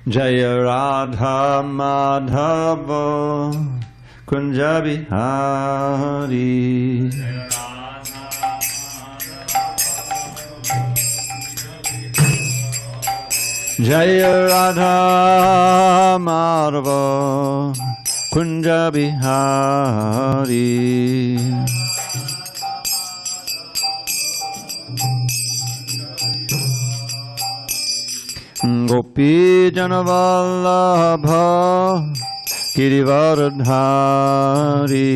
Jaya Radha Madhava Kunja Bihari. Jaya Radha Madhava Kunja Bihari. Gopi Janavallabha Girivardhari.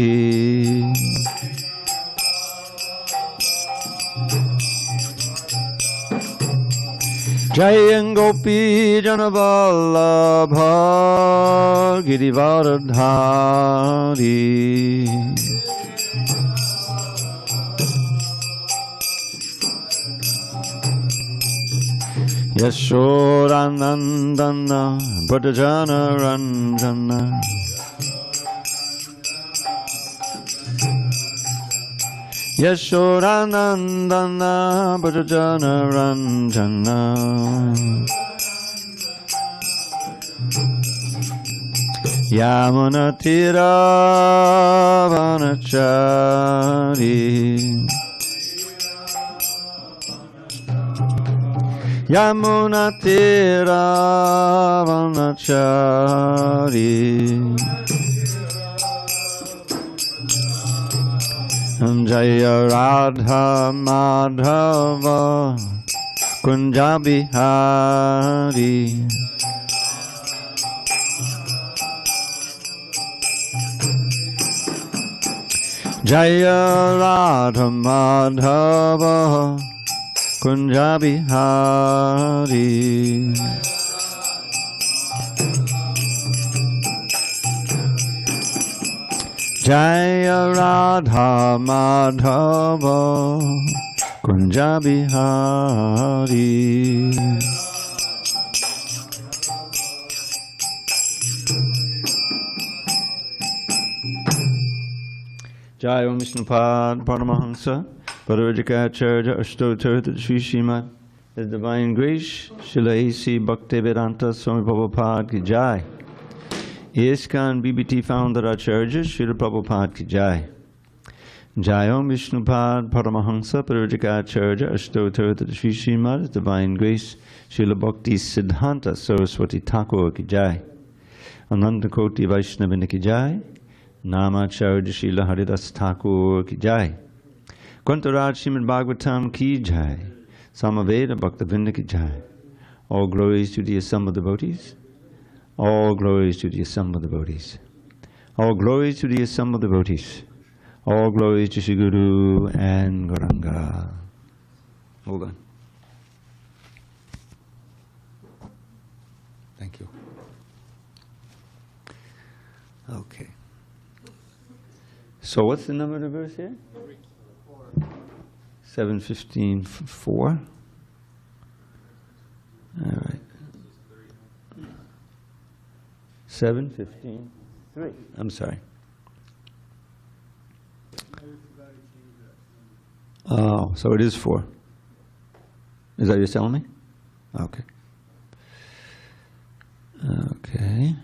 Jai Gopi Janavallabha Girivardhari. Yashodanandana Bhajana Ranjana. Yashodanandana Bhajana Ranjana. Yamuna Tira Vanachari. Yamuna Tira Vanachari. Jaya Radha Madhava Kunja Bihari. Jaya Radha Madhava Kunja Bihari. Jaya Radha Madhava Kunja Bihari. Jai Om Vishnupad Paramahansa Parvajikacharya Ashtotirtha Sri Srimad His Divine Grace Srila A.C. Bhaktivedanta Swami Prabhupada Ki Jai. ISKCON BBT Founder Acharya Srila Prabhupada Ki Jai. Jai Om Vishnupad Paramahansa Parvajikacharya Ashtotirtha Sri Srimad His Divine Grace Srila Bhakti Siddhanta Saraswati Thakur Ki Jai. Ananda Koti Vaishnavina Ki Jai. Namacharya Srila Haridas Thakur Ki Jai. Kuntaraj Srimad Bhagavatam Ki Jai. Samaveda Bhaktavinda Ki Jai. All glories to the assembled devotees. All glories to the assembled devotees. All glories to the assembled devotees. All glories to Sri Guru and Gauranga. Hold on. Thank you. Okay. So what's the number of the verse here? 7:15:4. All right. 7:15:3. I'm sorry. Oh, so it is 4. Is that what you're telling me? Okay. Okay.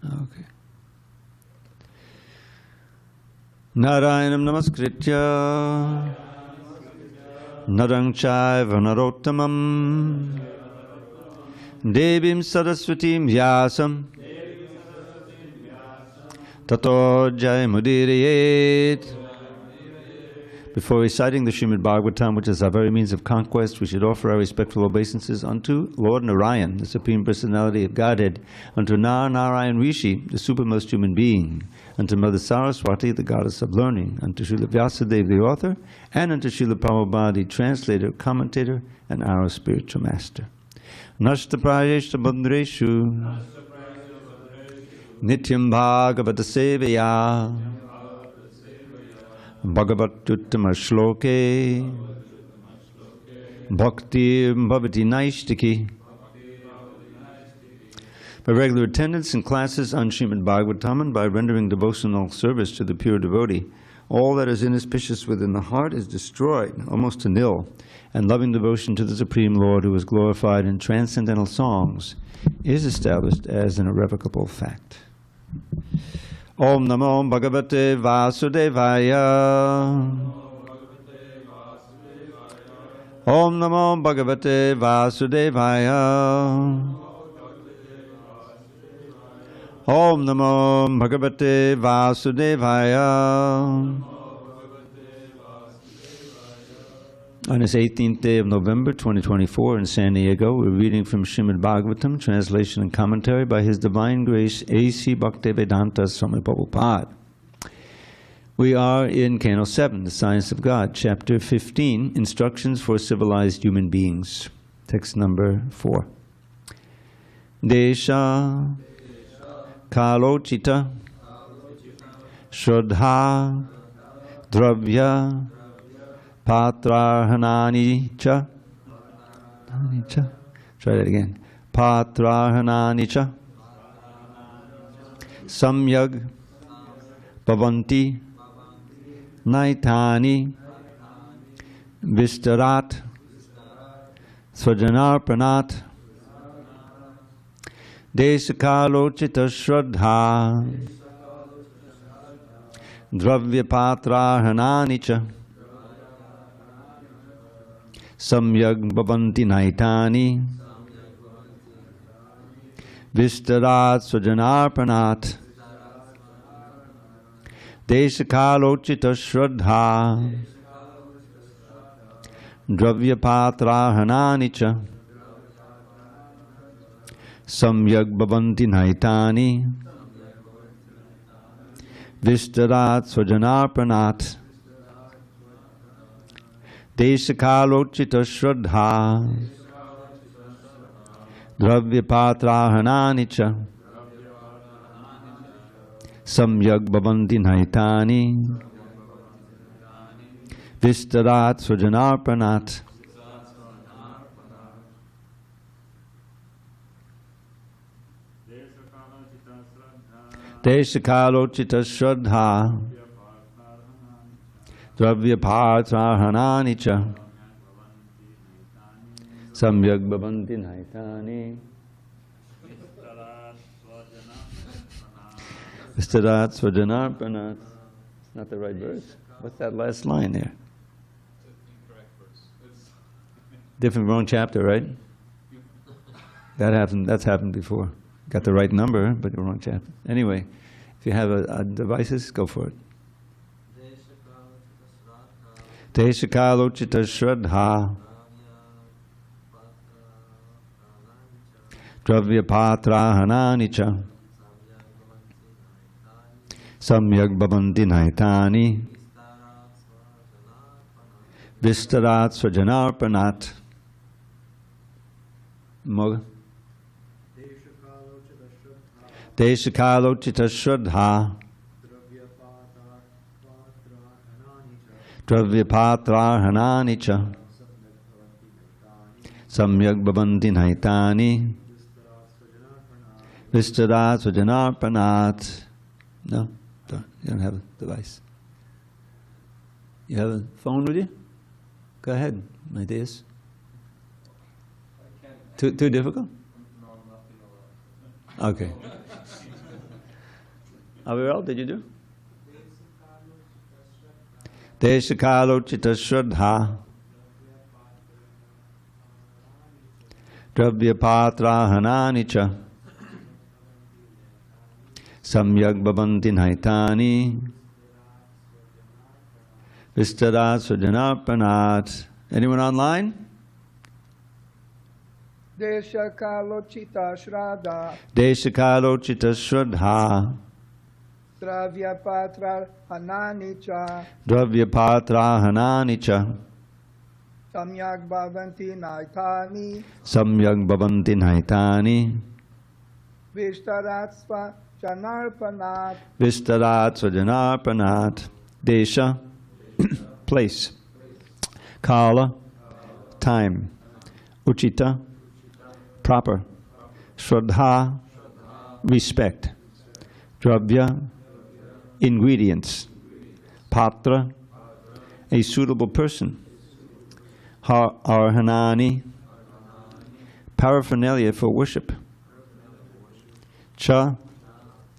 Okay. Narayanam namaskritya narang chaiva narottamam devim saraswatim vyasam tato jayamudирayet. Before reciting the Srimad Bhagavatam, which is our very means of conquest, we should offer our respectful obeisances unto Lord Narayan, the Supreme Personality of Godhead, unto Narayan Rishi, the supermost human being, unto Mother Saraswati, the goddess of learning, unto Srila Vyasadeva, the author, and unto Srila Prabhupada, the translator, commentator, and our spiritual master. Nashta prayeshta bandreshu nityam bhagavata sevaya Bhagavatuttama shloke Bhakti bhavati naishtiki. By regular attendance in classes on Srimad Bhagavatam and by rendering devotional service to the pure devotee, all that is inauspicious within the heart is destroyed, almost to nil, and loving devotion to the Supreme Lord, who is glorified in transcendental songs, is established as an irrevocable fact. Om Namo Bhagavate Vasudevaya. Om Namo Bhagavate Vasudevaya. Om Namo Bhagavate Vasudevaya. On this 18th day of November 2024 in San Diego, we're reading from Srimad Bhagavatam, translation and commentary by His Divine Grace A.C. Bhaktivedanta Swami Prabhupada. We are in Canto 7, The Science of God, Chapter 15, Instructions for Civilized Human Beings. Text number 4. Desha Kalochita Shraddha Dravya Patrahanani cha. Try that again. Patrahanani cha. Samyag Bhavanti Naitani Vistarat Swajanarpanat Desakalochita Shraddha Dravya Patrahanani cha. Samyag Bhavanti Naitani Vistarat Swajanarpanat Deshakalochita Shraddha Dravya Patrahanani cha. Samyag Bhavanti Naitani Vistarat Swajanarpanat Deshakalochita Shraddha Dravya Patrahanani cha. Samyag Bhavanti Naitani Vistarat Swajanarpanat Deshakalochita Shraddha Dravya Patrahanani cha. Samyag Bhavanti Naitani Vistarat Swajanarpanat. It's not the right verse. What's that last line there? Incorrect verse. Different, wrong chapter, right? That happened. That's happened before. Got the right number, but the wrong chapter. Anyway, if you have a devices, go for it. Deshakalochita Shraddha Dravya Patrahanani cha. Samyag Bhavanti Naitani Vistarat Swajanarpanat. Moga. Deshakalochita Shraddha Dravya Patrahanani cha. Samyag Bhavanti Naitani Vistarat Swajanarpanat. No? You don't have a device. You have a phone with you? Go ahead, my dears. Too difficult? No, nothing. Okay. Aviral, did you do? Deshakalochita Shraddha Dravya Patrahanani cha. Samyag Bhavanti Naitani Vistarat Swajanarpanat. Anyone online? Deshakalochita Shraddha Deshakalochita Shraddha Dravya Patra Hanani cha. Dravya Patrahanani cha. Samyag Bhavanti Naitani Samyag Bhavanti Naitani Vistarat Swajanarpanat. Vistarat Swajanarpanat. Desha, place. Kala, time. Uchita, proper. Shraddha, respect. Dravya, ingredients. patra, a suitable person, arhanani, paraphernalia for worship, cha,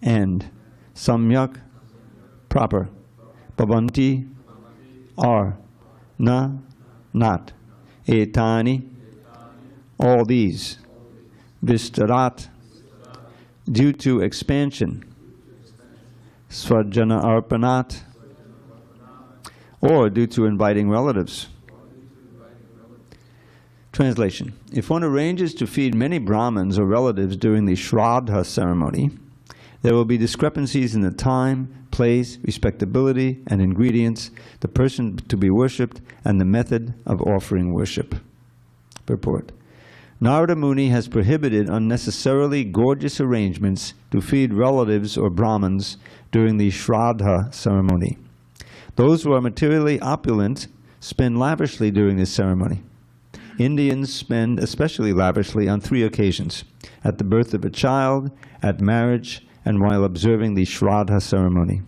and, samyak, proper, bhavanti, are, na, not, etani, all these, vistarat, due to expansion, svajana arpanat, or due to inviting relatives. Translation. If one arranges to feed many Brahmins or relatives during the Shraddha ceremony, there will be discrepancies in the time, place, respectability, and ingredients, the person to be worshipped, and the method of offering worship. Purport. Narada Muni has prohibited unnecessarily gorgeous arrangements to feed relatives or Brahmins during the Shraddha ceremony. Those who are materially opulent spend lavishly during this ceremony. Indians spend especially lavishly on 3 occasions: at the birth of a child, at marriage, and while observing the Shraddha ceremony.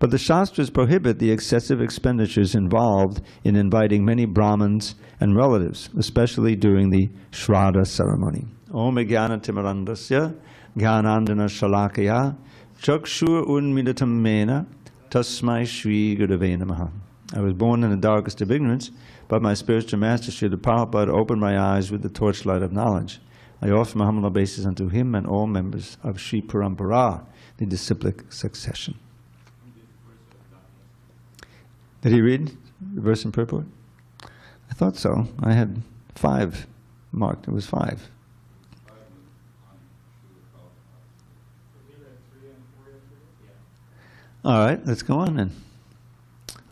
But the Shastras prohibit the excessive expenditures involved in inviting many Brahmins and relatives, especially during the Shraddha ceremony. Om Jnana Timirandasya Jnanandana Shalakaya Chakshur Unmidatam Mena Tasmai Shri Gurave Namaha. I was born in the darkest of ignorance, but my spiritual master Srila Prabhupada opened my eyes with the torchlight of knowledge. I offer my humble obeisances unto him and all members of Sri Parampara, the disciplic succession. Did he read the verse in purport? I thought so. I had 5 marked. It was 5. All right, let's go on then.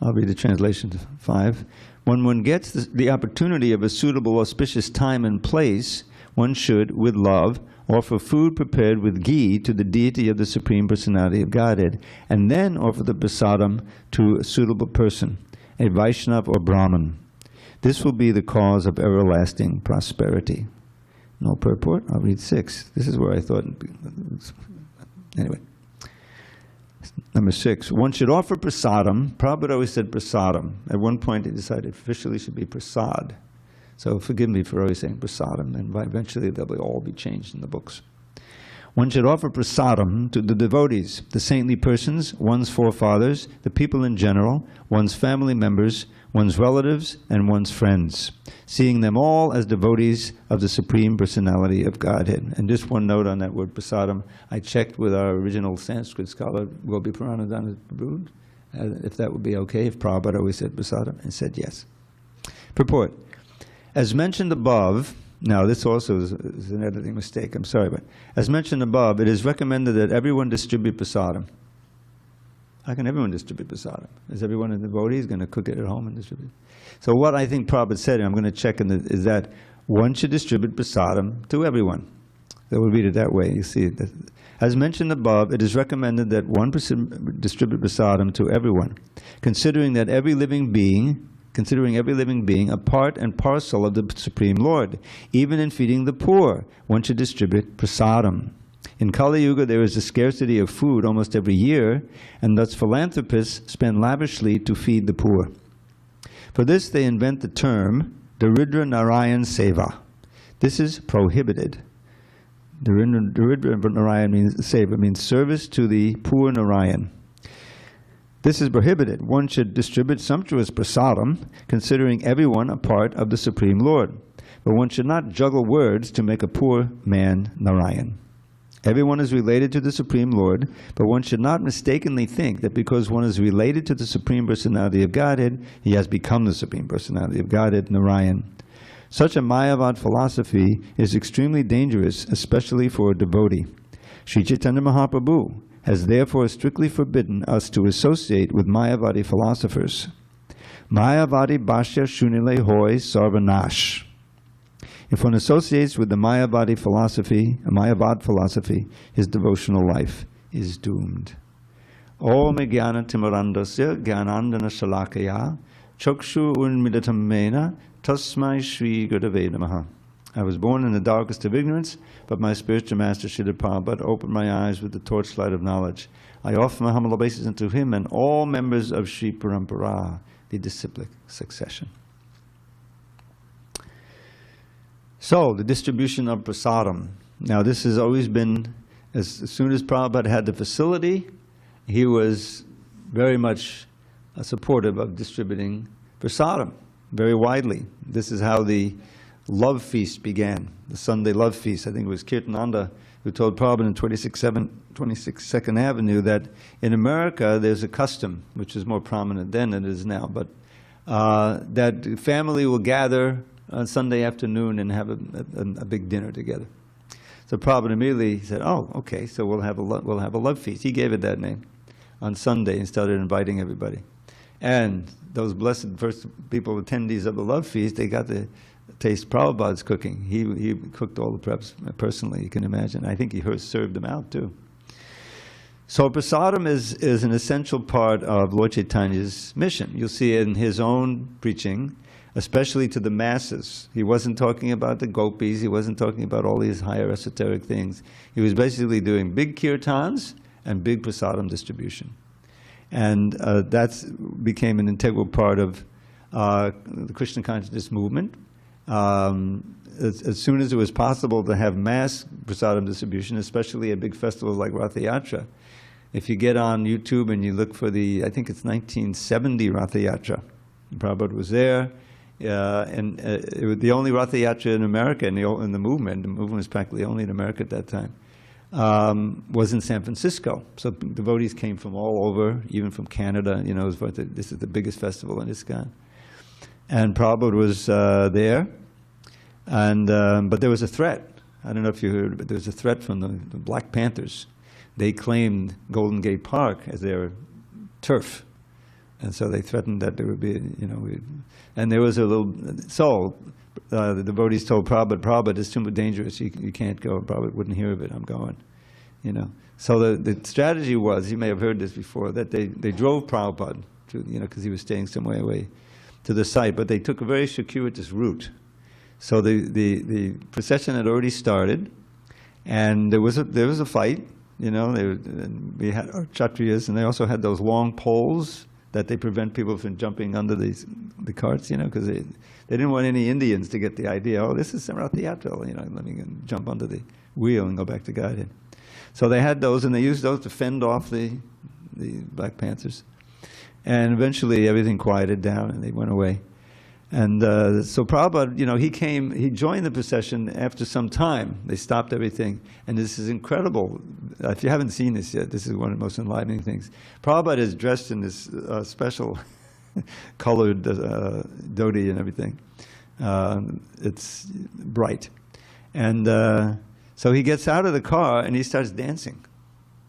I'll read the translation to 5. When one gets the opportunity of a suitable, auspicious time and place, one should, with love, offer food prepared with ghee to the deity of the Supreme Personality of Godhead, and then offer the prasadam to a suitable person, a Vaishnava or Brahmin. This will be the cause of everlasting prosperity. No purport? I'll read 6. This is where I thought... Anyway. Number 6. One should offer prasadam. Prabhupada always said prasadam. At one point he decided officially should be prasad. So forgive me for always saying prasadam, and eventually they'll all be changed in the books. One should offer prasadam to the devotees, the saintly persons, one's forefathers, the people in general, one's family members, one's relatives, and one's friends, seeing them all as devotees of the Supreme Personality of Godhead. And just one note on that word prasadam. I checked with our original Sanskrit scholar, Gopi Puranadana Prabhu, if that would be okay, if Prabhupada always said prasadam, and said yes. Purport. As mentioned above, now this also is an editing mistake, I'm sorry, but as mentioned above, it is recommended that everyone distribute prasadam. How can everyone distribute prasadam? Is everyone a devotee going to cook it at home and distribute it? So what I think Prabhupada said, and I'm going to check, is that one should distribute prasadam to everyone. So we'll read it that way. You see, as mentioned above, it is recommended that one distribute prasadam to everyone, considering every living being a part and parcel of the Supreme Lord. Even in feeding the poor, one should distribute prasadam. In Kali Yuga, there is a scarcity of food almost every year, and thus philanthropists spend lavishly to feed the poor. For this, they invent the term Daridra Narayan Seva. This is prohibited. Daridra Narayan means Seva, means service to the poor Narayan. This is prohibited. One should distribute sumptuous prasadam, considering everyone a part of the Supreme Lord. But one should not juggle words to make a poor man Narayan. Everyone is related to the Supreme Lord, but one should not mistakenly think that because one is related to the Supreme Personality of Godhead, he has become the Supreme Personality of Godhead, Narayan. Such a Mayavad philosophy is extremely dangerous, especially for a devotee. Sri Chaitanya Mahaprabhu has therefore strictly forbidden us to associate with Mayavadi philosophers. Mayavadi Bhashya Shunile Hoy Sarvanash. If one associates with the Mayavad philosophy, his devotional life is doomed. Om Jnana Timirandasya Jnanandana Shalakaya Chakshu Unmidatam Mena Tasmai Shri Gurave Namaha. I was born in the darkest of ignorance, but my spiritual master, Srila Prabhupada, opened my eyes with the torchlight of knowledge. I offer my humble obeisance unto him and all members of Sri Parampara, the disciplic succession. So, the distribution of prasadam. Now, this has always been, as soon as Prabhupada had the facility, he was very much supportive of distributing prasadam very widely. This is how the love feast began, the Sunday love feast. I think it was Kirtananda who told Prabhupada in 26th Avenue that in America there's a custom, which is more prominent then than it is now, but that family will gather on Sunday afternoon and have a big dinner together. So Prabhupada immediately said, "Oh, okay, so we'll have a love feast." He gave it that name on Sunday and started inviting everybody. And those blessed first people, attendees of the love feast, they got to taste Prabhupada's cooking. He cooked all the preps personally, you can imagine. I think he served them out too. So prasadam is an essential part of Lord Chaitanya's mission. You'll see it in his own preaching, especially to the masses. He wasn't talking about the gopis, he wasn't talking about all these higher esoteric things. He was basically doing big kirtans and big prasadam distribution. And that became an integral part of the Krishna consciousness movement. As soon as it was possible to have mass prasadam distribution, especially at big festivals like Ratha Yatra. If you get on YouTube and you look for I think it's 1970 Ratha Yatra, Prabhupada was there. And it was the only Ratha Yatra in America in the movement was practically only in America at that time, was in San Francisco. So devotees came from all over, even from Canada. You know, this is the biggest festival in ISKCON. And Prabhupada was there, and but there was a threat. I don't know if you heard, but there was a threat from the Black Panthers. They claimed Golden Gate Park as their turf. And so they threatened that there would be, and there was a little, the devotees told Prabhupada, it's too dangerous, you can't go. Prabhupada wouldn't hear of it, I'm going, So the strategy was, you may have heard this before, that they drove Prabhupada, because he was staying some way away, to the site, but they took a very circuitous route. So the procession had already started, and there was a fight, we had our Kshatriyas, and they also had those long poles that they prevent people from jumping under the carts, because they didn't want any Indians to get the idea, oh, this is Ratha Yatra, let me jump under the wheel and go back to Godhead. So they had those, and they used those to fend off the Black Panthers. And eventually everything quieted down and they went away. And so Prabhupada, he joined the procession after some time. They stopped everything. And this is incredible. If you haven't seen this yet, this is one of the most enlivening things. Prabhupada is dressed in this special colored dhoti and everything. It's bright. And so he gets out of the car and he starts dancing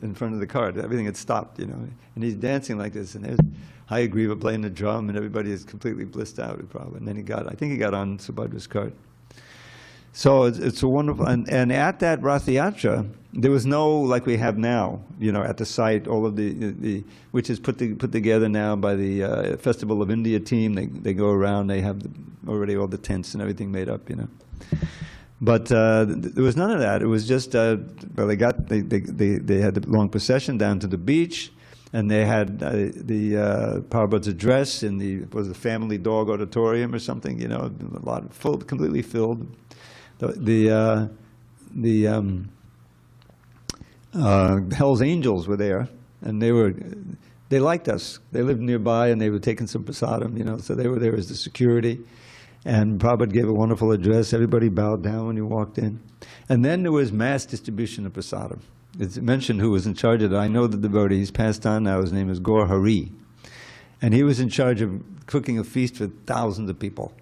in front of the car. Everything had stopped, and he's dancing like this. And there's Hayagriva playing the drum, and everybody is completely blissed out with Prabhupada. And then I think he got on Subhadra's cart. So it's a wonderful, and at that Ratha Yatra, there was no, like we have now, at the site, all of the which is put together now by the Festival of India team. They go around, they have already all the tents and everything made up, But there was none of that. It was just, they had the long procession down to the beach, and they had the Prabhupada's address in the family dog auditorium or something, a lot of completely filled. The Hell's Angels were there, and they liked us. They lived nearby, and they were taking some prasadam, so they were there as the security. And Prabhupada gave a wonderful address. Everybody bowed down when you walked in. And then there was mass distribution of prasadam. It's mentioned who was in charge of it. I know the devotee. He's passed on now. His name is Gaur Hari. And he was in charge of cooking a feast for thousands of people.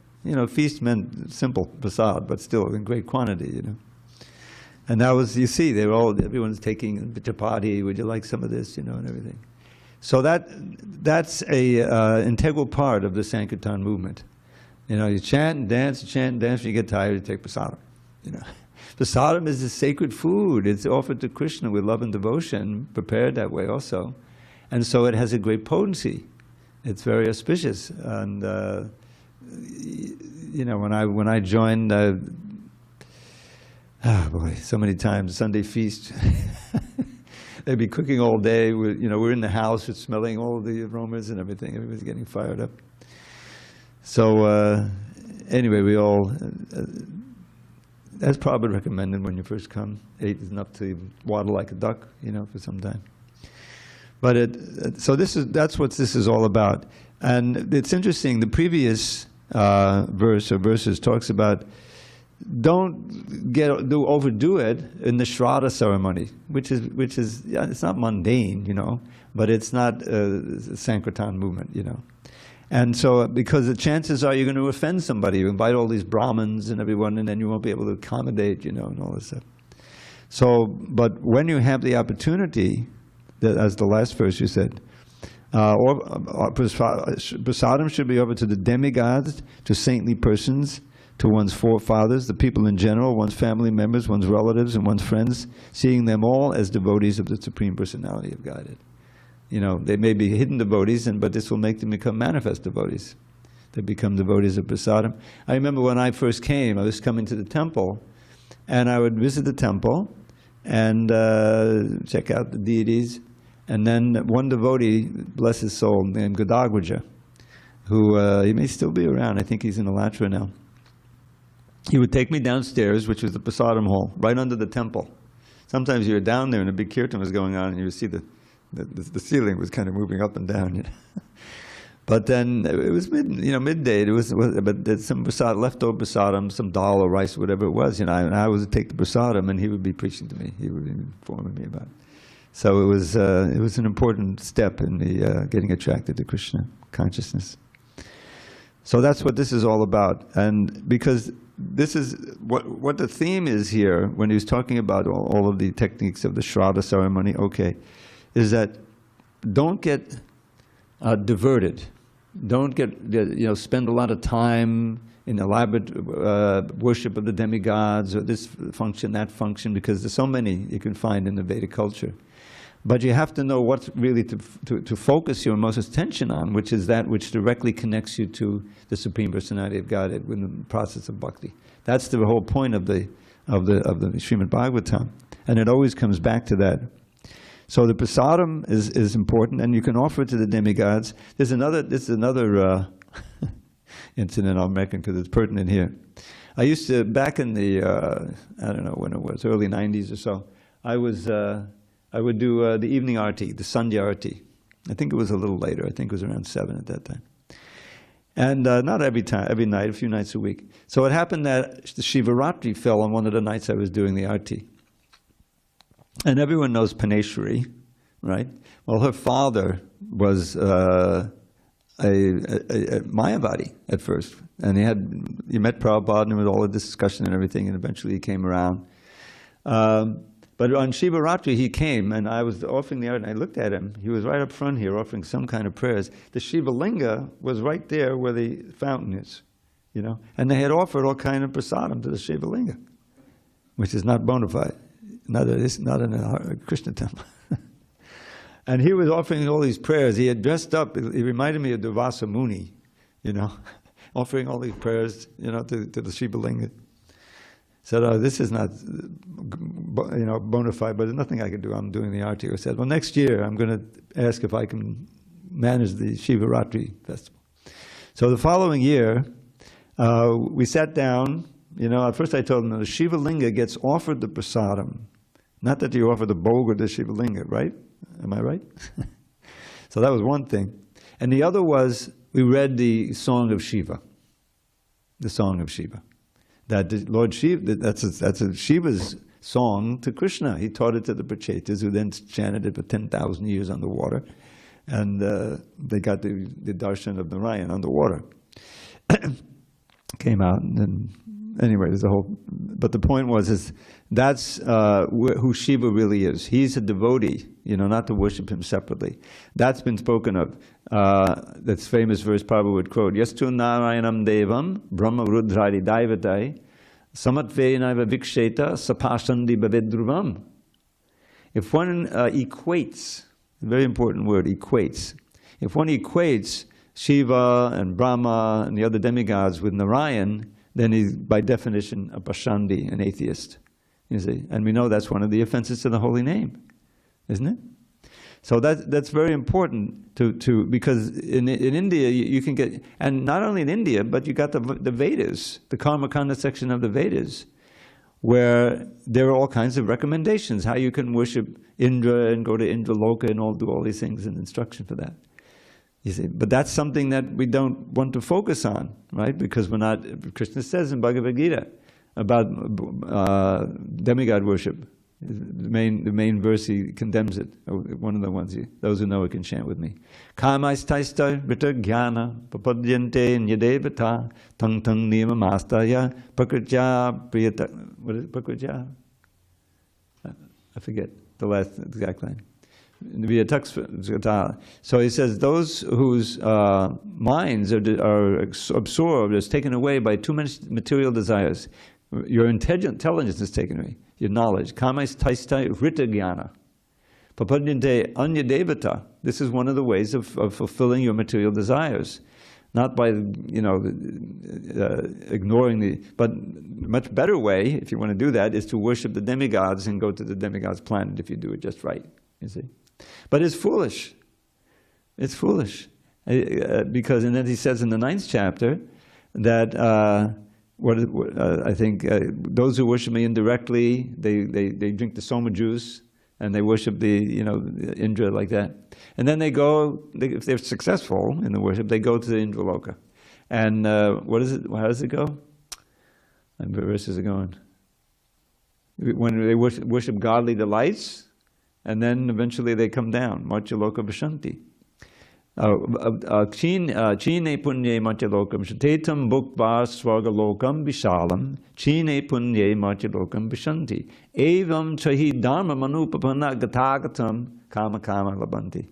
Feast meant simple prasad, but still in great quantity, And that was, you see, everyone's taking chapati. Would you like some of this, and everything. So that's a integral part of the Sankirtan movement. You chant and dance, when you get tired, you take prasadam. Prasadam is a sacred food. It's offered to Krishna with love and devotion, prepared that way also. And so it has a great potency. It's very auspicious. And, when I joined, Ah, boy, so many times, Sunday feast. They'd be cooking all day. We're in the house, it's smelling all the aromas and everything. Everybody's getting fired up. So anyway, we all, that's probably recommended when you first come. 8 is enough to waddle like a duck, for some time. But so that's what this is all about. And it's interesting, the previous verse or verses talks about don't overdo it in the Shraddha ceremony, which is it's not mundane, but it's not a Sankirtan movement, And so, because the chances are you're going to offend somebody, you invite all these Brahmins and everyone, and then you won't be able to accommodate, and all this stuff. So, but when you have the opportunity, as the last verse you said, prasadam should be offered to the demigods, to saintly persons, to one's forefathers, the people in general, one's family members, one's relatives, and one's friends, seeing them all as devotees of the Supreme Personality of Godhead. They may be hidden devotees, but this will make them become manifest devotees. They become devotees of prasadam. I remember when I first came, I was coming to the temple, and I would visit the temple and check out the deities. And then one devotee, bless his soul, named Gadagwaja, who he may still be around. I think he's in Alatra now. He would take me downstairs, which was the prasadam hall, right under the temple. Sometimes you were down there and a big kirtan was going on, and you would see the ceiling was kind of moving up and down. But then it was midday. But there's some prasadam, leftover prasadam, some dal or rice, whatever it was. And I would take the prasadam, and he would be preaching to me. He would be informing me about it. So it was an important step in the getting attracted to Krishna consciousness. So that's what this is all about, and because this is what the theme is here when he's talking about all of the techniques of the Shraddha ceremony. Okay, is that don't get diverted, don't get spend a lot of time in elaborate worship of the demigods or this function, that function, because there's so many you can find in the Vedic culture. But you have to know what really to focus your most attention on, which is that which directly connects you to the Supreme Personality of Godhead in the process of Bhakti. That's the whole point of the Srimad Bhagavatam, and it always comes back to that. So the prasadam is important, and you can offer it to the demigods. This is another incident I'll mention because it's pertinent here. I used to, back in the I don't know when it was, early 90s or so, I would do the evening arti, the Sandhya arti. I think it was a little later. I think it was around 7 at that time. And not every night, a few nights a week. So it happened that the Shivaratri fell on one of the nights I was doing the arti. And everyone knows Paneshwari, right? Well, her father was a Mayavadi at first. And he met Prabhupada, and there was all the discussion and everything, and eventually he came around. But on Shivaratri he came, and I was offering the art, and I looked at him. He was right up front here offering some kind of prayers. The Shiva Linga was right there where the fountain is, and they had offered all kind of prasadam to the Shiva Linga, which is not bona fide, not in a Krishna temple. And he was offering all these prayers. He had dressed up. He reminded me of Durvasa Muni, offering all these prayers, to the Shiva Linga. Said, this is not, bona fide, but there's nothing I can do. I'm doing the arti. I said, well, next year I'm going to ask if I can manage the Shivaratri festival. So the following year, we sat down. At first I told them, the Shiva Linga gets offered the prasadam. Not that you offer the bhog or the Shiva Linga, right? Am I right? So that was one thing. And the other was, we read the Song of Shiva. The Song of Shiva. That Lord Shiva, that's a Shiva's song to Krishna. He taught it to the Prachetas, who then chanted it for 10,000 years underwater. And they got the darshan of Narayan underwater. Came out, and then, anyway, there's a whole... But the point was, that's who Shiva really is. He's a devotee, not to worship him separately. That's been spoken of. That's famous verse Prabhupada would quote, Yastu Narayanam Devam, Brahma Rudradi Daivatai, Samatvenaiva Viksheta, Sapashandi Bhavedruvam. If one equates, a very important word, equates. If one equates Shiva and Brahma and the other demigods with Narayan, then he's by definition a Pashandi, an atheist. You see, and we know that's one of the offenses to the holy name, isn't it? So that's very important to because in India you can get, and not only in India, but you got the Vedas, the Karma Kanda section of the Vedas, where there are all kinds of recommendations how you can worship Indra and go to Indra Loka and do all these things, and instruction for that. You see, but that's something that we don't want to focus on, right? Because we're not. Krishna says in Bhagavad Gita about demigod worship. The main verse, he condemns it. One of the ones, those who know it can chant with me. Kamaistaista rita jnana papadyante nyadevata tang tang niyama mastaya prakritya priyata. What is it? Prakritya? I forget the last exact line. So he says those whose minds are absorbed, is taken away by too many material desires. Your intelligence is taken away. Your knowledge. Kamais taistai rita jnana. Papadyante anya devata. This is one of the ways of fulfilling your material desires. Not by, ignoring the, but much better way, if you want to do that, is to worship the demigods and go to the demigods planet if you do it just right, you see. But it's foolish. It's foolish. Because, and then he says in the 9th chapter that, I think those who worship me indirectly, they drink the soma juice and they worship the Indra like that, and then they go. If they're successful in the worship, they go to the Indra Loka. And what is it? How does it go? And where verses are going? When they worship godly delights, and then eventually they come down. Marcha Loka Vishanti. Chine punye machalokam shatetam bukva swargalokam vishalam chine punye machalokam vishanti evam chahi dharma manupapana gatagatam kama kama labanti.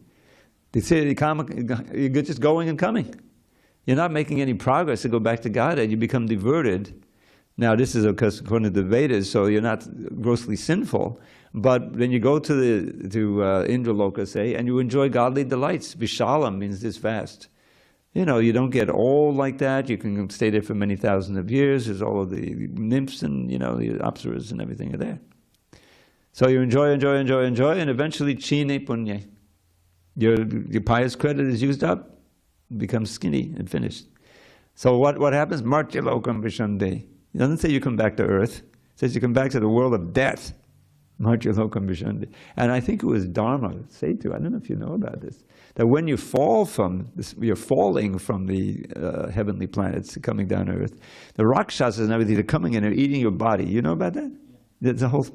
They say you're just going and coming. You're not making any progress to go back to Godhead. You become diverted. Now this is according to the Vedas, so you're not grossly sinful. But when you go to Indra Loka, say, and you enjoy godly delights, Vishalam means this vast. You don't get old like that. You can stay there for many thousands of years. There's all of the nymphs and, the apsaras and everything are there. So you enjoy, and eventually chine punye. Your pious credit is used up, becomes skinny and finished. So what happens? Martya lokam vishande. It doesn't say you come back to earth. It says you come back to the world of death. And I think it was Dharma Setu, I don't know if you know about this, that when you fall from this, you're falling from the heavenly planets coming down to earth, the Rakshasas and everything are coming in and eating your body. You know about that? There's a whole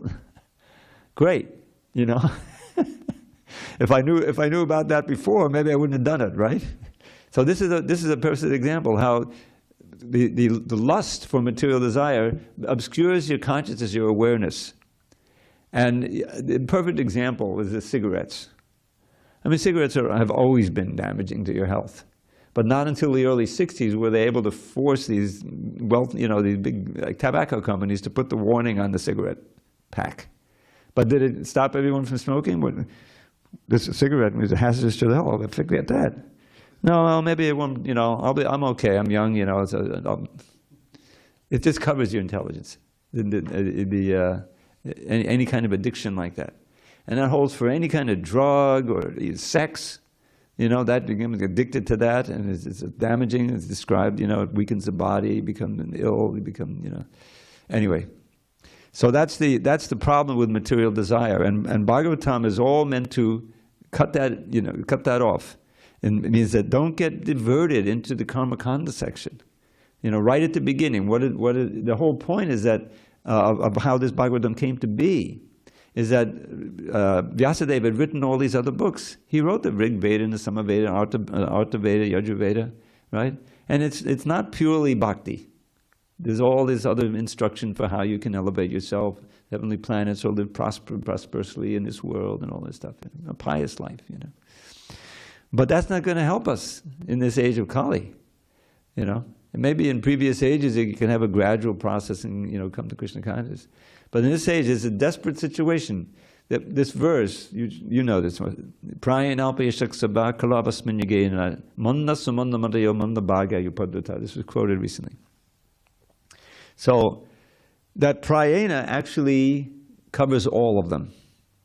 great, If I knew about that before, maybe I wouldn't have done it, right? So this is a perfect example how the lust for material desire obscures your consciousness, your awareness. And the perfect example is the cigarettes. I mean, cigarettes have always been damaging to your health, but not until the early 60s were they able to force these these big tobacco companies to put the warning on the cigarette pack. But did it stop everyone from smoking? This cigarette was hazardous to the health. Forget that. No, well, maybe it won't. I'm okay. I'm young. It just covers your intelligence. Any kind of addiction like that. And that holds for any kind of drug or sex, that becomes addicted to that, and it's damaging, it's described, it weakens the body, you become ill, you become, Anyway, so that's the problem with material desire, and Bhagavatam is all meant to cut that off. And it means that don't get diverted into the Karma Kanda section. Right at the beginning, the whole point is that of how this Bhagavatam came to be, is that Vyasadeva had written all these other books. He wrote the Rig Veda and the Samaveda, Artha Veda, Yajurveda, right? And it's not purely bhakti. There's all this other instruction for how you can elevate yourself, heavenly planets, or live prosperously in this world and all this stuff, a pious life, But that's not going to help us in this age of Kali, And maybe in previous ages you can have a gradual process and come to Krishna consciousness. But in this age it's a desperate situation. This verse, you know this one. This was quoted recently. So that prayena actually covers all of them.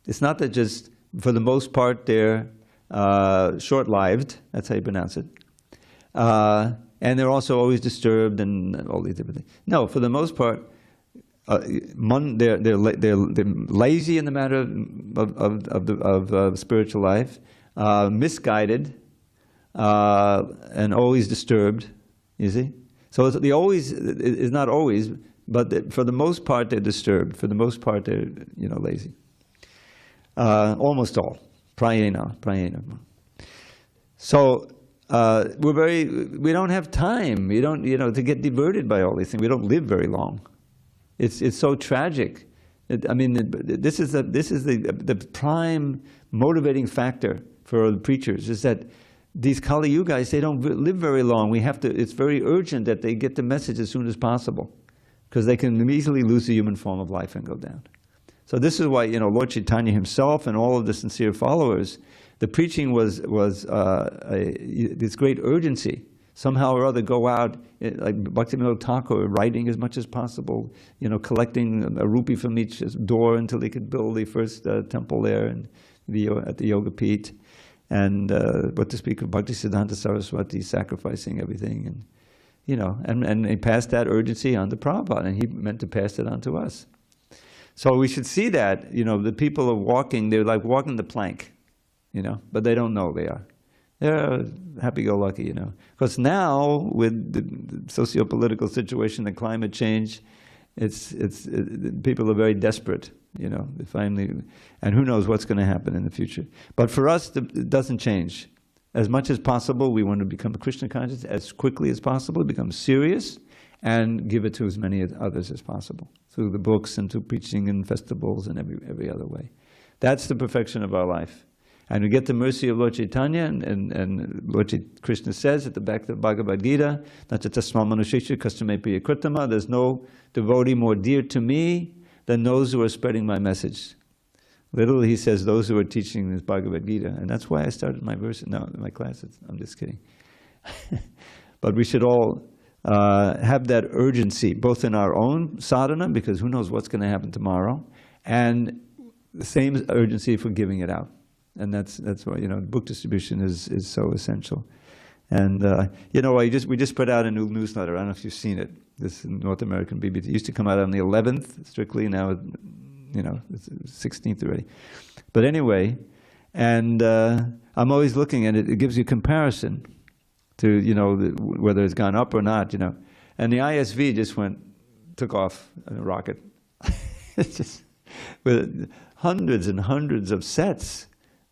It's not that just, for the most part, they're short-lived, that's how you pronounce it. And they're also always disturbed and all these different things. No, for the most part, they're lazy in the matter of spiritual life, misguided, and always disturbed, you see? So the always is not always, but for the most part they're disturbed. For the most part they're, lazy. Almost all. Prayena. So we don't have time. We don't, to get diverted by all these things. We don't live very long. It's so tragic. This is the prime motivating factor for the preachers, is that these Kali Yugas, they don't live very long. It's very urgent that they get the message as soon as possible, because they can easily lose the human form of life and go down. So this is why, Lord Chaitanya himself and all of the sincere followers, the preaching was this great urgency. Somehow or other go out, like Bhaktivinoda Thakur, writing as much as possible, collecting a rupee from each door until they could build the first temple there and at the Yoga Peeth. And what to speak of Bhaktisiddhanta Saraswati sacrificing everything, and he passed that urgency on to Prabhupada, and he meant to pass it on to us. So we should see that, the people are walking, they're like walking the plank, but they don't know they are. They're happy-go-lucky, Because now, with the socio-political situation, the climate change, people are very desperate, they finally, and who knows what's going to happen in the future. But for us, it doesn't change. As much as possible, we want to become Krishna conscious as quickly as possible, become serious, and give it to as many others as possible, through the books and through preaching and festivals and every other way. That's the perfection of our life. And we get the mercy of Lord Chaitanya, and Lord Krishna says at the back of the Bhagavad Gita, Nachatasma manushesha kastame priya kritama, there's no devotee more dear to me than those who are spreading my message. Literally, he says, those who are teaching this Bhagavad Gita. And that's why I started my my classes. I'm just kidding. But we should all have that urgency, both in our own sadhana, because who knows what's going to happen tomorrow, and the same urgency for giving it out. And that's why, book distribution is so essential. And, we just put out a new newsletter. I don't know if you've seen it. This North American BBT. It used to come out on the 11th, strictly. Now, it's 16th already. But anyway, and I'm always looking at it. It gives you comparison to, whether it's gone up or not, And the ISV just took off in a rocket. It's just, with hundreds and hundreds of sets.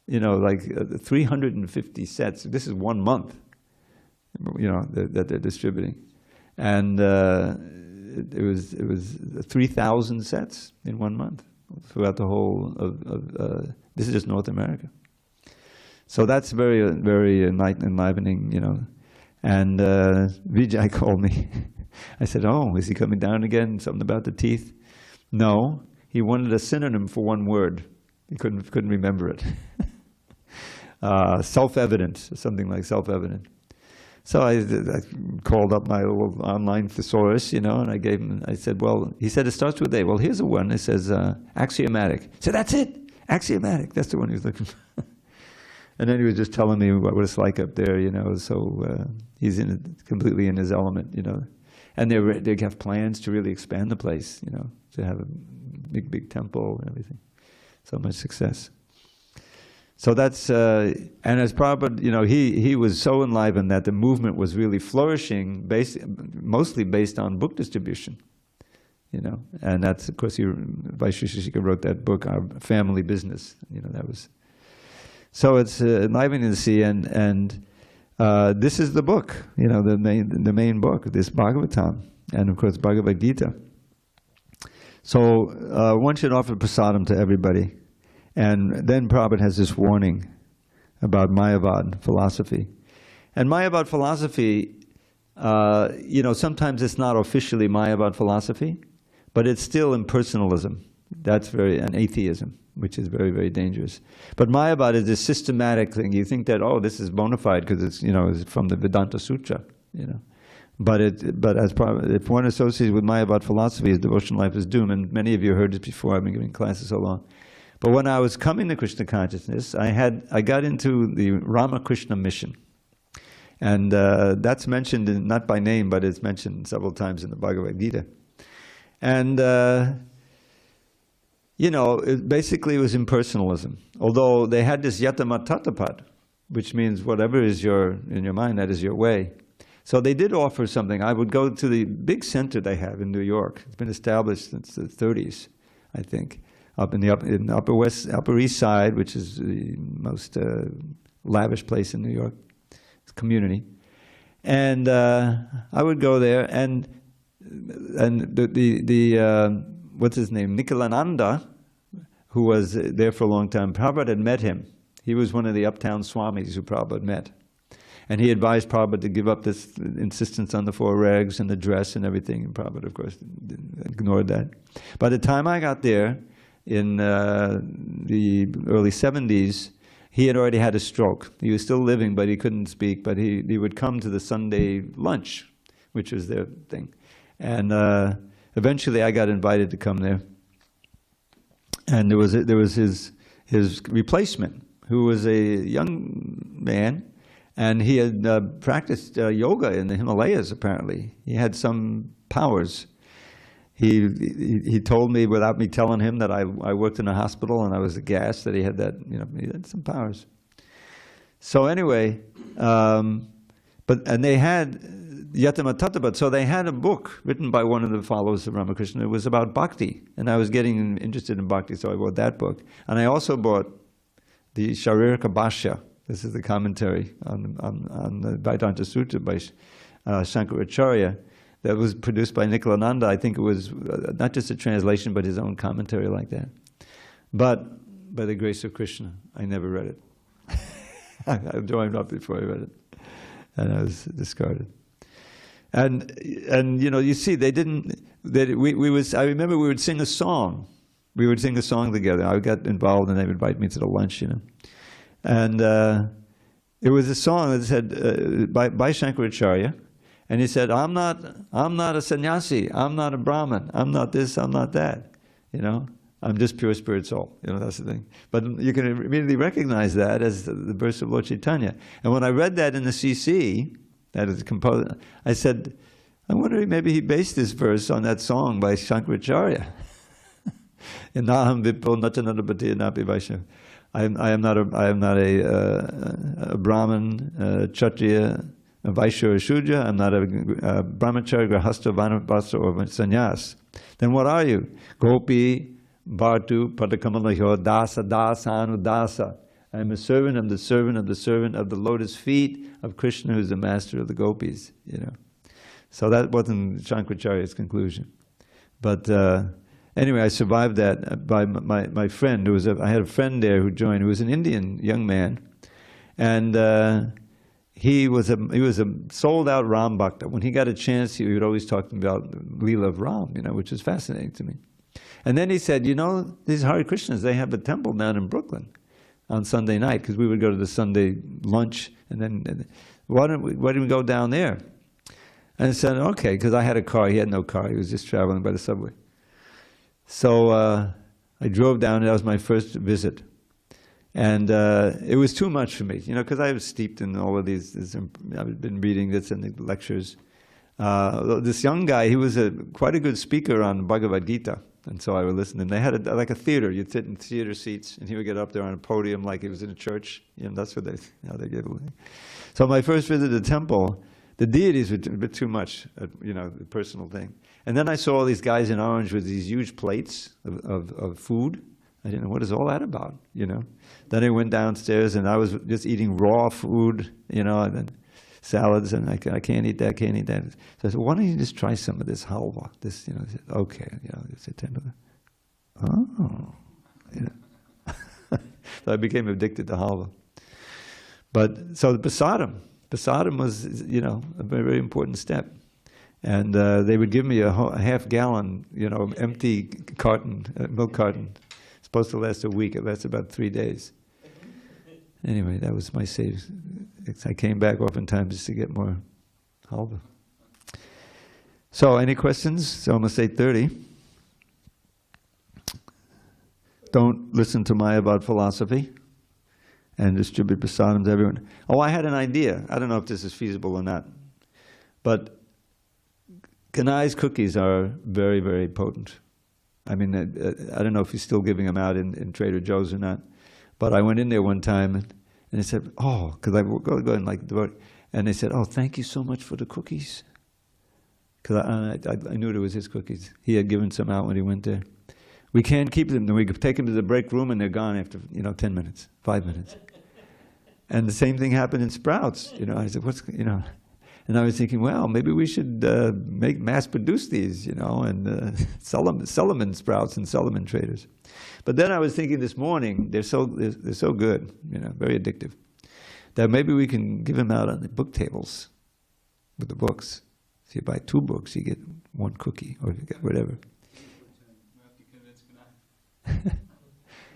Like 350 sets. This is 1 month, that they're distributing, and it was 3,000 sets in 1 month throughout the whole of this is just North America. So that's very very enlivening, And Vijay called me. I said, "Oh, is he coming down again? Something about the teeth?" No, he wanted a synonym for one word. He couldn't remember it. Self-evident, something like self-evident. So I called up my little online thesaurus, and I gave him, I said, he said it starts with A. Well, here's a one. It says axiomatic. So that's it, axiomatic. That's the one he was looking for. And then he was just telling me what it's like up there, so he's completely in his element, And they have plans to really expand the place, to have a big temple and everything. So much success. So that's, and as Prabhupada, he was so enlivened that the movement was really flourishing, mostly based on book distribution, And that's, of course, Vaisheshika wrote that book, Our Family Business, that was. So it's enlivening to see, and this is the book, the main book, this Bhagavatam, and of course Bhagavad Gita. So one should offer prasadam to everybody. And then Prabhupada has this warning about Mayavad philosophy. And Mayavad philosophy, sometimes it's not officially Mayavad philosophy, but it's still impersonalism. That's and atheism, which is very, very dangerous. But Mayavad is this systematic thing. You think that, this is bona fide because it's, it's from the Vedanta Sutra, But if one associates with Mayavad philosophy, his devotional life is doomed. And many of you heard this before. I've been giving classes so long. But when I was coming to Krishna consciousness, I got into the Ramakrishna mission. And that's mentioned, not by name, but it's mentioned several times in the Bhagavad Gita. And, basically it was impersonalism. Although they had this yatama tatapat, which means whatever is in your mind, that is your way. So they did offer something. I would go to the big center they have in New York. It's been established since the 30s, I think, up in the Upper East Side, which is the most lavish place in New York. Community, and I would go there, and the what's his name, Nikalananda, who was there for a long time, Prabhupada had met him. He was one of the uptown swamis who Prabhupada met, and he advised Prabhupada to give up this insistence on the 4 regs and the dress and everything, and Prabhupada, of course, ignored that. By the time I got there, in the early 70s, he had already had a stroke. He was still living, but he couldn't speak. But he would come to the Sunday lunch, which was their thing. And eventually I got invited to come there. And there was his replacement, who was a young man, and he had practiced yoga in the Himalayas, apparently. He had some powers. He told me, without me telling him, that I worked in a hospital and I was aghast that he had that, he had some powers. So anyway, and they had Yatama Tatapat, so they had a book written by one of the followers of Ramakrishna. It was about Bhakti, and I was getting interested in Bhakti, so I bought that book. And I also bought the Sharirika Bhashya. This is the commentary on the Vedanta Sutra by Shankaracharya. That was produced by Nikalananda. I think it was not just a translation, but his own commentary like that. But by the grace of Krishna, I never read it. I joined up before I read it, and I was discarded. And you see, they didn't. I remember we would sing a song. We would sing a song together. I got involved, and they would invite me to the lunch, And it was a song that said by Shankaracharya. And he said, I'm not a sannyasi, I'm not a Brahmin, I'm not this, I'm not that, I'm just pure spirit soul, that's the thing. But you can immediately recognize that as the verse of Lord Chaitanya. And when I read that in the CC, that is the composer, I said, I wonder if maybe he based this verse on that song by Shankaracharya. Naham vipo natanadapati napi vaishnav. I am not a Brahmin, Kshatriya, a Vaishya or Shudra. I'm not a Brahmachari, Grahastha, Vanapasa, or Sannyas. Then what are you? Gopi, Bhartu, Padakamalaho, Dasa, Dasanu, Dasa. I'm a servant of the servant of the servant of the lotus feet of Krishna, who's the master of the gopis. So that wasn't Shankaracharya's conclusion. But anyway, I survived that by my friend. I had a friend there who joined, who was an Indian young man. And he was a sold-out Ram Bhakta. When he got a chance, he would always talk about the Leela of Ram, which was fascinating to me. And then he said, these Hare Krishnas, they have a temple down in Brooklyn on Sunday night, because we would go to the Sunday lunch, and then why don't we go down there? And I said, okay, because I had a car. He had no car. He was just traveling by the subway. So I drove down. That was my first visit. And it was too much for me, because I was steeped in all of these. I've been reading this in the lectures. This young guy, he was quite a good speaker on Bhagavad Gita, and so I would listen. And they had like a theater. You'd sit in theater seats, and he would get up there on a podium like he was in a church. That's what they gave away. So my first visit to the temple, the deities were a bit too much, the personal thing. And then I saw all these guys in orange with these huge plates of food. I didn't know, what is all that about, Then I went downstairs and I was just eating raw food, and then salads, and I can't eat that, can't eat that. So I said, why don't you just try some of this halwa? This, I said, okay, it's a tender. Oh, So I became addicted to halwa. But, so the prasadam was, a very, very important step. And they would give me a half-gallon, empty carton, milk carton. Supposed to last a week. It lasted about 3 days. Anyway, that was my save. I came back oftentimes just to get more halva. So, any questions? It's almost 8:30. Don't listen to Maya about philosophy and distribute prasadam to everyone. Oh, I had an idea. I don't know if this is feasible or not. But Kanai's cookies are very, very potent. I mean, I don't know if he's still giving them out in Trader Joe's or not. But I went in there one time and they said, oh, because I go and like devote. And they said, oh, thank you so much for the cookies. Because I knew it was his cookies. He had given some out when he went there. We can't keep them. We take them to the break room and they're gone after 10 minutes, 5 minutes. And the same thing happened in Sprouts. I said, and I was thinking, well, maybe we should mass produce these, and sell them in Sprouts and sell them in Traders. But then I was thinking this morning, they're so good, very addictive, that maybe we can give them out on the book tables with the books. So you buy 2 books, you get 1 cookie, or you get whatever.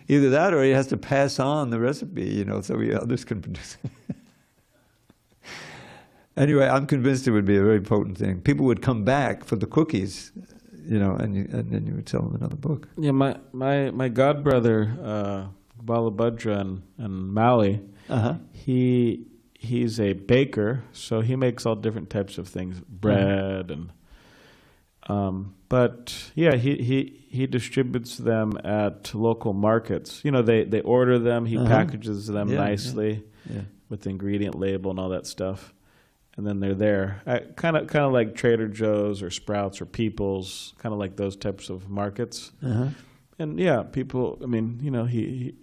Either that, or he has to pass on the recipe, so others can produce it. Anyway, I'm convinced it would be a very potent thing. People would come back for the cookies, and then you would sell them another book. Yeah, my godbrother, Balabhadra and Mali, he's a baker, so he makes all different types of things, bread and. But yeah, he distributes them at local markets. They order them. He packages them nicely with the ingredient label and all that stuff, and then they're there. Kind of like Trader Joe's or Sprouts or People's, kind of like those types of markets. And yeah, people. I mean, he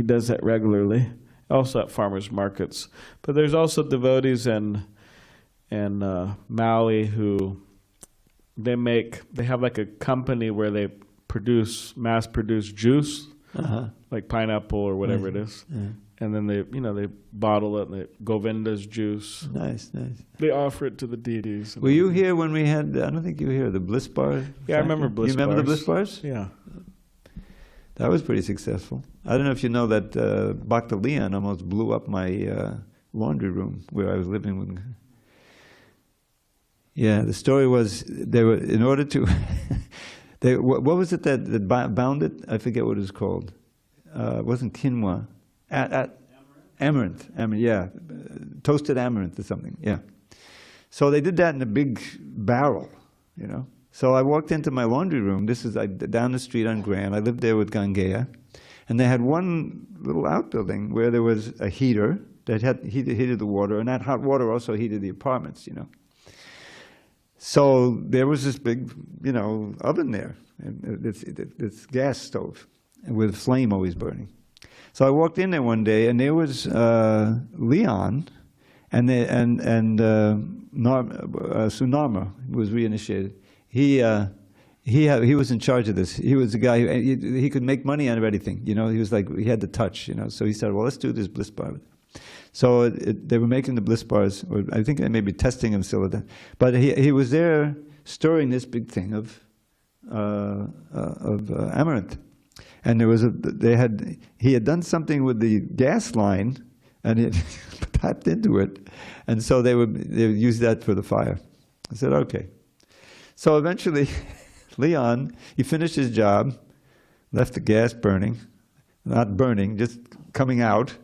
does that regularly. Also at farmers markets. But there's also devotees in Maui who. They have like a company where they mass produce juice, like pineapple or whatever it is, and then they bottle it, and they Govinda's juice. Nice. They offer it to the deities. Were you here when we had? I don't think you were here. The Bliss Bar. Yeah, I remember Bliss Bars. You remember the Bliss Bars? Yeah, that was pretty successful. I don't know if you know that Bhakti Leon almost blew up my laundry room where I was living with. Yeah, the story was they were in order to. What was it that bound it? I forget what it was called. It wasn't quinoa. Amaranth. Yeah, toasted amaranth or something. Yeah. So they did that in a big barrel, So I walked into my laundry room. This is down the street on Grand. I lived there with Gangeya, and they had one little outbuilding where there was a heater that heated the water, and that hot water also heated the apartments, So there was this big, oven there, and this gas stove, with flame always burning. So I walked in there one day, and there was Leon, and Sunarma was reinitiated. He was in charge of this. He was the guy he could make money out of anything. He was like he had the touch. So he said, well, let's do this Bliss Bar. So they were making the Bliss Bars, or I think they may be testing them still at that. But he was there stirring this big thing of amaranth, and he had done something with the gas line, and it tapped into it, and so they would use that for the fire. I said, okay. So eventually, Leon, he finished his job, left the gas burning, not burning, just coming out.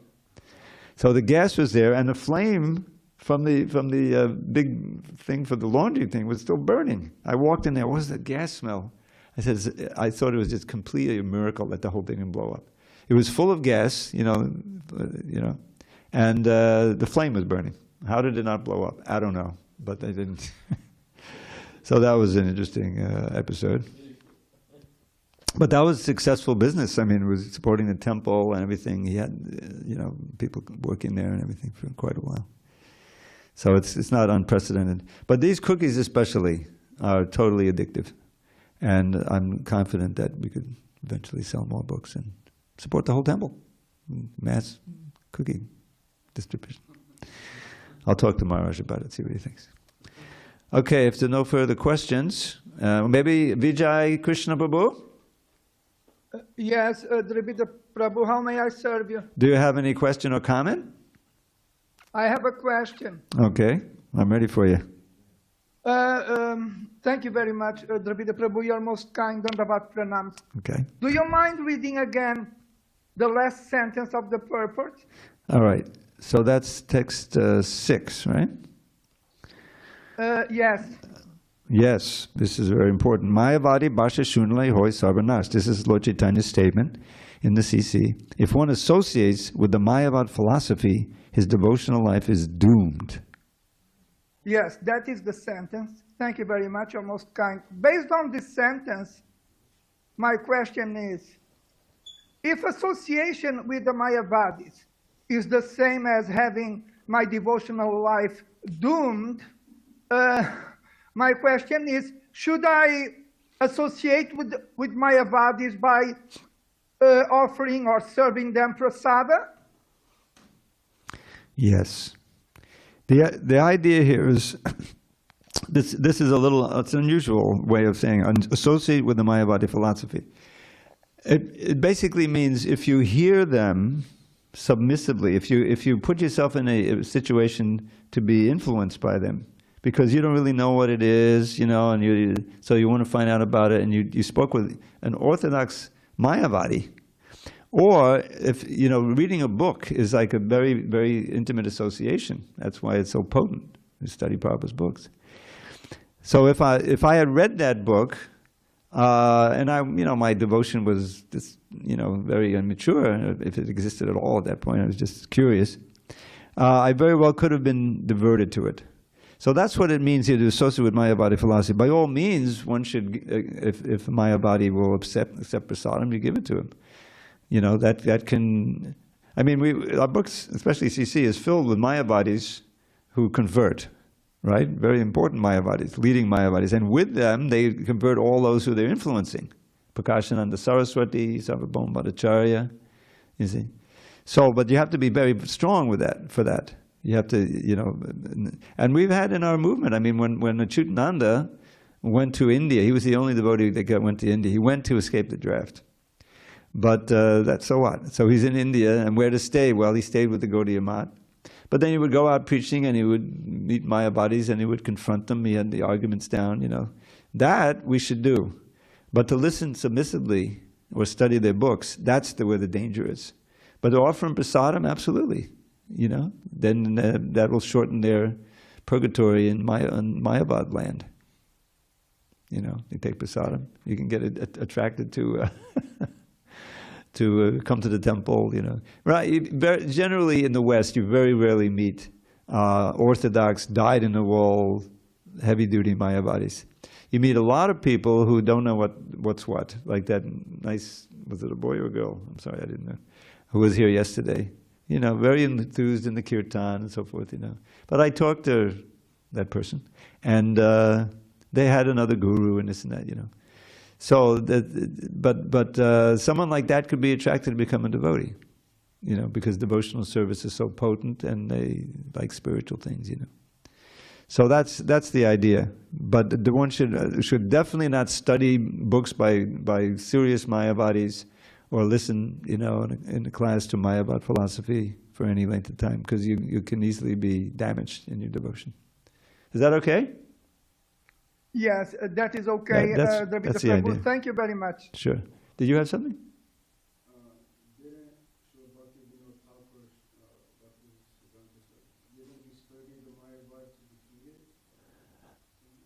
So the gas was there, and the flame from the big thing for the laundry thing was still burning. I walked in there. What was that gas smell? I thought it was just completely a miracle that the whole thing didn't blow up. It was full of gas, and the flame was burning. How did it not blow up? I don't know, but they didn't. So that was an interesting episode. But that was successful business. I mean, it was supporting the temple and everything. He had, people working there and everything for quite a while. So it's not unprecedented. But these cookies especially are totally addictive. And I'm confident that we could eventually sell more books and support the whole temple. Mass cookie distribution. I'll talk to Maharaj about it, see what he thinks. Okay, if there are no further questions, maybe Vijay Krishna Prabhu? Yes, Dravida Prabhu, how may I serve you? Do you have any question or comment? I have a question. Okay, I'm ready for you. Thank you very much, Dravida Prabhu. You're most kind and about pranams. Okay. Do you mind reading again the last sentence of the purport? All right. So that's text 6, right? Yes. Yes, this is very important. Mayavadi Bhasha Shunlai Hoy Sarvanash. This is Lord Chaitanya's statement in the CC. If one associates with the Mayavad philosophy, his devotional life is doomed. Yes, that is the sentence. Thank you very much, you're most kind. Based on this sentence, my question is, if association with the Mayavadis is the same as having my devotional life doomed, my question is, should I associate with Mayavadis by offering or serving them prasāda? Yes. The idea here is, this is it's an unusual way of saying associate with the Mayavadi philosophy. It basically means if you hear them submissively, if you put yourself in a situation to be influenced by them, because you don't really know what it is, and so you want to find out about it, and you spoke with an orthodox Mayavadi, or if reading a book is like a very, very intimate association. That's why it's so potent to study Prabhupada's books. So if I had read that book, and my devotion was just very immature, if it existed at all at that point, I was just curious, I very well could have been diverted to it. So that's what it means here to associate with Mayavadi philosophy. By all means, one should, if Mayavadi will accept prasadam, you give it to him. That can, our books, especially CC, is filled with Mayavadis who convert, right? Very important Mayavadis, leading Mayavadis. And with them, they convert all those who they're influencing. Prakashananda Saraswati, Sarvabhauma Bhattacharya, you see. So, but you have to be very strong with that, for that. You have to, and we've had in our movement, when Achyutananda went to India, he was the only devotee that went to India. He went to escape the draft. But that's so what? So he's in India, and where to stay? Well, he stayed with the Gaudiya Math. But then he would go out preaching, and he would meet Mayavadis, and he would confront them. He had the arguments down, That we should do. But to listen submissively or study their books, that's where the danger is. But to offer them prasadam, absolutely. Then that will shorten their purgatory in Mayavad land. You take prasadam, you can get attracted to to come to the temple. Right? Generally in the West, you very rarely meet Orthodox, dyed-in-the-wool, heavy-duty Mayavadis. You meet a lot of people who don't know what's what. Like that nice, was it a boy or a girl? I'm sorry, I didn't know. Who was here yesterday. Very enthused in the kirtan and so forth, But I talked to that person, and they had another guru and this and that, So, but someone like that could be attracted to become a devotee, because devotional service is so potent and they like spiritual things, So that's the idea. But the one should definitely not study books by serious Mayavadis, or listen, in a class to Mayavad philosophy for any length of time, because you can easily be damaged in your devotion. Is that okay? Yes, that is okay. That's the idea. Thank you very much. Sure. Did you have something?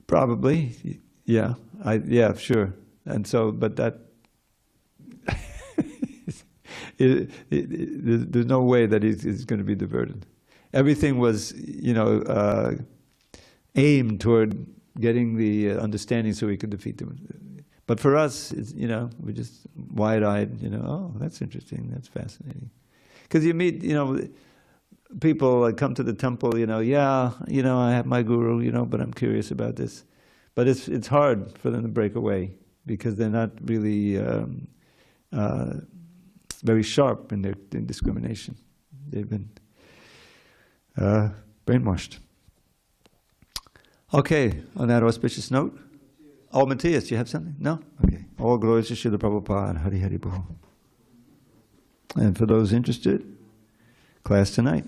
Probably, yeah. Yeah, sure. And so, but that. There's no way that he's going to be diverted. Everything was, aimed toward getting the understanding so he could defeat them. But for us, we're just wide-eyed, oh, that's interesting, that's fascinating. Because you meet, people that come to the temple, I have my guru, but I'm curious about this. But it's hard for them to break away, because they're not really very sharp in their discrimination. They've been brainwashed. Okay, on that auspicious note. Oh, Matthias, do you have something? No? Okay. All glories to Srila Prabhupada. Hari Hari Bol. And for those interested, class tonight.